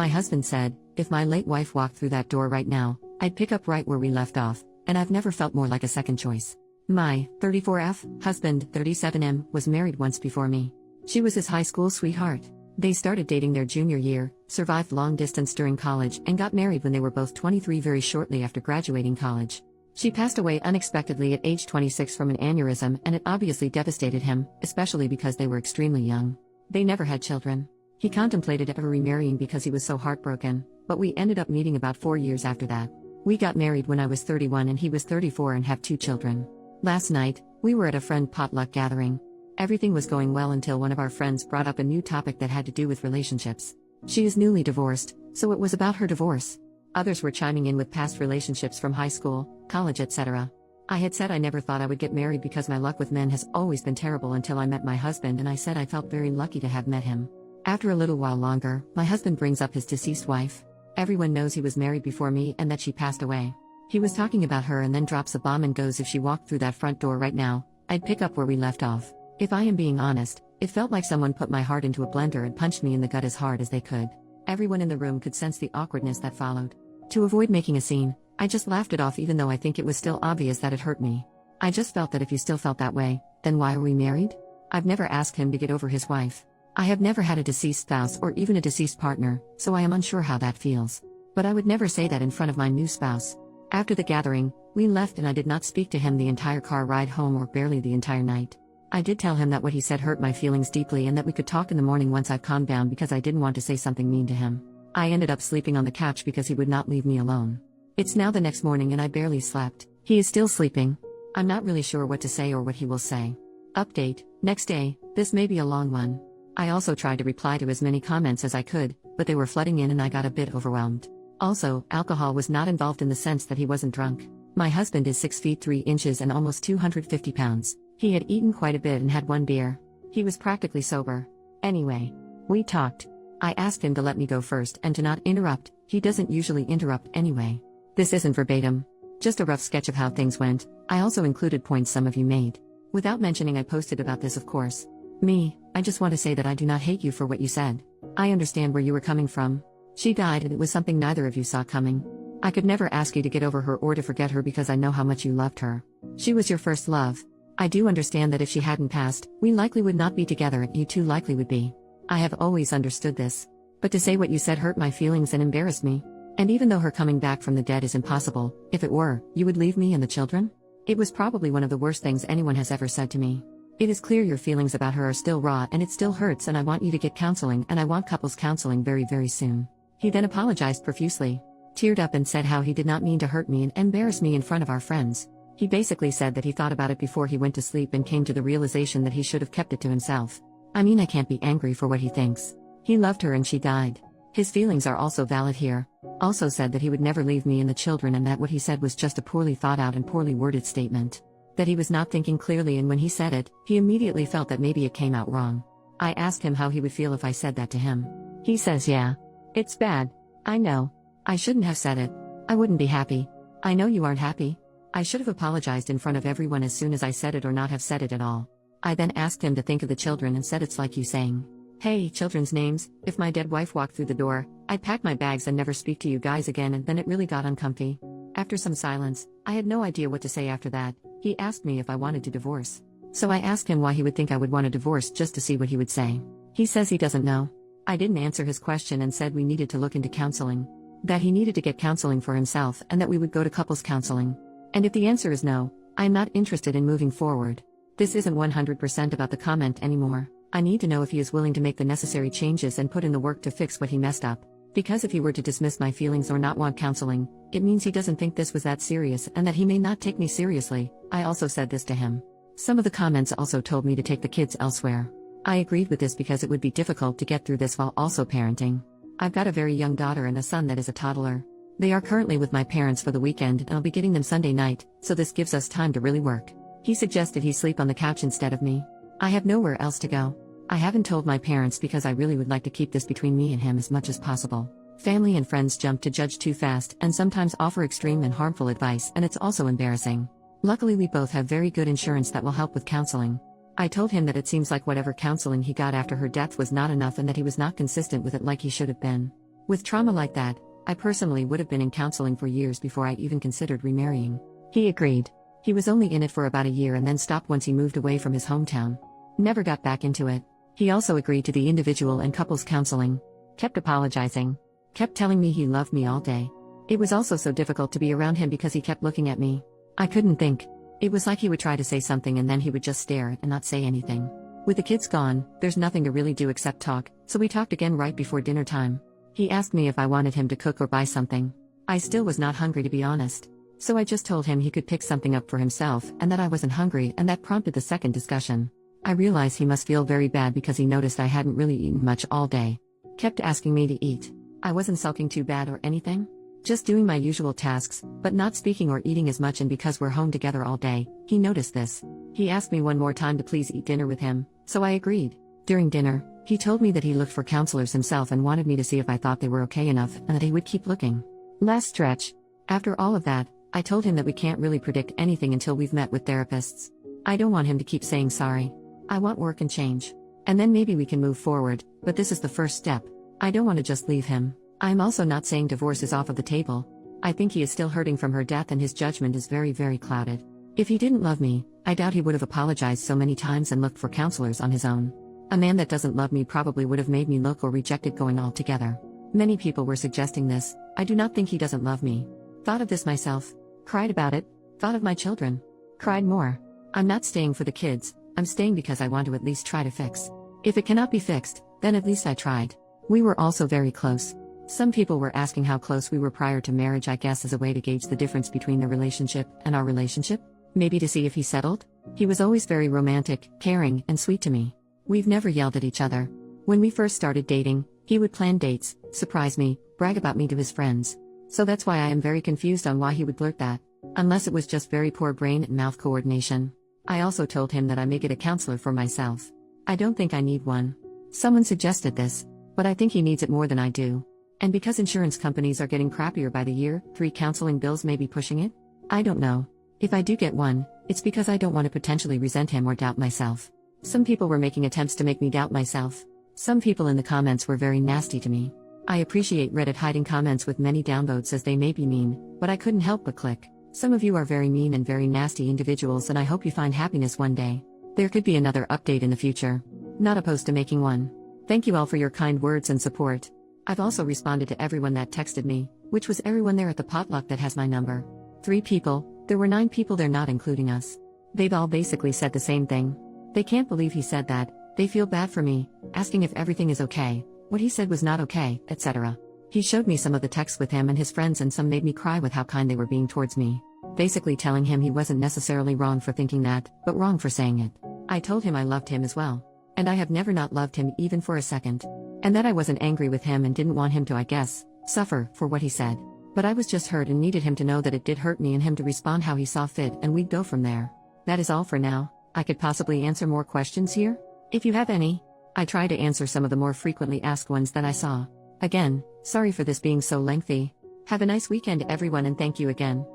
My husband said, if my late wife walked through that door right now, I'd pick up right where we left off, and I've never felt more like a second choice. My 34F husband, 37M, was married once before me. She was his high school sweetheart. They started dating their junior year, survived long distance during college, and got married when they were both 23 very shortly after graduating college. She passed away unexpectedly at age 26 from an aneurysm, and it obviously devastated him, especially because they were extremely young. They never had children. He contemplated ever remarrying because he was so heartbroken, but we ended up meeting about 4 years after that. We got married when I was 31 and he was 34 and have 2 children. Last night, we were at a friend potluck gathering. Everything was going well until one of our friends brought up a new topic that had to do with relationships. She is newly divorced, so it was about her divorce. Others were chiming in with past relationships from high school, college, etc. I had said I never thought I would get married because my luck with men has always been terrible until I met my husband, and I said I felt very lucky to have met him. After a little while longer, my husband brings up his deceased wife. Everyone knows he was married before me and that she passed away. He was talking about her and then drops a bomb and goes, if she walked through that front door right now, I'd pick up where we left off. If I am being honest, it felt like someone put my heart into a blender and punched me in the gut as hard as they could. Everyone in the room could sense the awkwardness that followed. To avoid making a scene, I just laughed it off, even though I think it was still obvious that it hurt me. I just felt that if you still felt that way, then why are we married? I've never asked him to get over his wife. I have never had a deceased spouse or even a deceased partner, so I am unsure how that feels. But I would never say that in front of my new spouse. After the gathering, we left and I did not speak to him the entire car ride home or barely the entire night. I did tell him that what he said hurt my feelings deeply and that we could talk in the morning once I've calmed down, because I didn't want to say something mean to him. I ended up sleeping on the couch because he would not leave me alone. It's now the next morning and I barely slept. He is still sleeping. I'm not really sure what to say or what he will say. Update, next day. This may be a long one. I also tried to reply to as many comments as I could, but they were flooding in and I got a bit overwhelmed. Also, alcohol was not involved in the sense that he wasn't drunk. My husband is 6 feet 3 inches and almost 250 pounds. He had eaten quite a bit and had 1 beer. He was practically sober. Anyway, we talked. I asked him to let me go first and to not interrupt. He doesn't usually interrupt anyway. This isn't verbatim. Just a rough sketch of how things went. I also included points some of you made. Without mentioning I posted about this, of course. I just want to say that I do not hate you for what you said. I understand where you were coming from. She died and it was something neither of you saw coming. I could never ask you to get over her or to forget her because I know how much you loved her. She was your first love. I do understand that if she hadn't passed, we likely would not be together and you two likely would be. I have always understood this. But to say what you said hurt my feelings and embarrassed me. And even though her coming back from the dead is impossible, if it were, you would leave me and the children? It was probably one of the worst things anyone has ever said to me. It is clear your feelings about her are still raw and it still hurts, and I want you to get counseling, and I want couples counseling very, very soon. He then apologized profusely, teared up and said how he did not mean to hurt me and embarrass me in front of our friends. He basically said that he thought about it before he went to sleep and came to the realization that he should have kept it to himself. I mean, I can't be angry for what he thinks. He loved her and she died. His feelings are also valid here. Also said that he would never leave me and the children, and that what he said was just a poorly thought out and poorly worded statement. That he was not thinking clearly, and when he said it, he immediately felt that maybe it came out wrong. I asked him how he would feel if I said that to him. He says, yeah. It's bad. I know. I shouldn't have said it. I wouldn't be happy. I know you aren't happy. I should have apologized in front of everyone as soon as I said it, or not have said it at all. I then asked him to think of the children and said it's like you saying, hey, children's names, if my dead wife walked through the door, I'd pack my bags and never speak to you guys again, and then it really got uncomfy. After some silence, I had no idea what to say after that. He asked me if I wanted to divorce. So I asked him why he would think I would want a divorce, just to see what he would say. He says he doesn't know. I didn't answer his question and said we needed to look into counseling. That he needed to get counseling for himself and that we would go to couples counseling. And if the answer is no, I am not interested in moving forward. This isn't 100% about the comment anymore. I need to know if he is willing to make the necessary changes and put in the work to fix what he messed up. Because if he were to dismiss my feelings or not want counseling, it means he doesn't think this was that serious and that he may not take me seriously. I also said this to him. Some of the comments also told me to take the kids elsewhere. I agreed with this because it would be difficult to get through this while also parenting. I've got a very young daughter and a son that is a toddler. They are currently with my parents for the weekend and I'll be getting them Sunday night, so this gives us time to really work. He suggested he sleep on the couch instead of me. I have nowhere else to go. I haven't told my parents because I really would like to keep this between me and him as much as possible. Family and friends jump to judge too fast and sometimes offer extreme and harmful advice, and it's also embarrassing. Luckily we both have very good insurance that will help with counseling. I told him that it seems like whatever counseling he got after her death was not enough and that he was not consistent with it like he should have been. With trauma like that, I personally would have been in counseling for years before I even considered remarrying. He agreed. He was only in it for about a year and then stopped once he moved away from his hometown. Never got back into it. He also agreed to the individual and couples counseling. Kept apologizing. Kept telling me he loved me all day. It was also so difficult to be around him because he kept looking at me. I couldn't think. It was like he would try to say something and then he would just stare and not say anything. With the kids gone, there's nothing to really do except talk, so we talked again right before dinner time. He asked me if I wanted him to cook or buy something. I still was not hungry, to be honest. So I just told him he could pick something up for himself and that I wasn't hungry, and that prompted the second discussion. I realized he must feel very bad because he noticed I hadn't really eaten much all day. Kept asking me to eat. I wasn't sulking too bad or anything. Just doing my usual tasks, but not speaking or eating as much, and because we're home together all day, he noticed this. He asked me one more time to please eat dinner with him, so I agreed. During dinner, he told me that he looked for counselors himself and wanted me to see if I thought they were okay enough and that he would keep looking. Last stretch. After all of that, I told him that we can't really predict anything until we've met with therapists. I don't want him to keep saying sorry. I want work and change. And then maybe we can move forward, but this is the first step. I don't want to just leave him. I'm also not saying divorce is off of the table. I think he is still hurting from her death and his judgment is very, very clouded. If he didn't love me, I doubt he would have apologized so many times and looked for counselors on his own. A man that doesn't love me probably would have made me look or rejected going altogether. Many people were suggesting this. I do not think he doesn't love me. Thought of this myself. Cried about it. Thought of my children. Cried more. I'm not staying for the kids. I'm staying because I want to at least try to fix. If it cannot be fixed, then at least I tried. We were also very close. Some people were asking how close we were prior to marriage, I guess as a way to gauge the difference between the relationship and our relationship. Maybe to see if he settled? He was always very romantic, caring, and sweet to me. We've never yelled at each other. When we first started dating, he would plan dates, surprise me, brag about me to his friends. So that's why I am very confused on why he would blurt that. Unless it was just very poor brain and mouth coordination. I also told him that I may get a counselor for myself. I don't think I need one. Someone suggested this, but I think he needs it more than I do. And because insurance companies are getting crappier by the year, 3 counseling bills may be pushing it? I don't know. If I do get one, it's because I don't want to potentially resent him or doubt myself. Some people were making attempts to make me doubt myself. Some people in the comments were very nasty to me. I appreciate Reddit hiding comments with many downvotes as they may be mean, but I couldn't help but click. Some of you are very mean and very nasty individuals, and I hope you find happiness one day. There could be another update in the future. Not opposed to making one. Thank you all for your kind words and support. I've also responded to everyone that texted me, which was everyone there at the potluck that has my number. 3 people, there were 9 people there not including us. They've all basically said the same thing. They can't believe he said that, they feel bad for me, asking if everything is okay, what he said was not okay, etc. He showed me some of the texts with him and his friends, and some made me cry with how kind they were being towards me. Basically telling him he wasn't necessarily wrong for thinking that, but wrong for saying it. I told him I loved him as well. And I have never not loved him even for a second. And that I wasn't angry with him and didn't want him to, I guess, suffer for what he said. But I was just hurt and needed him to know that it did hurt me and him to respond how he saw fit, and we'd go from there. That is all for now. I could possibly answer more questions here? If you have any. I try to answer some of the more frequently asked ones that I saw. Again, sorry for this being so lengthy. Have a nice weekend everyone, and thank you again.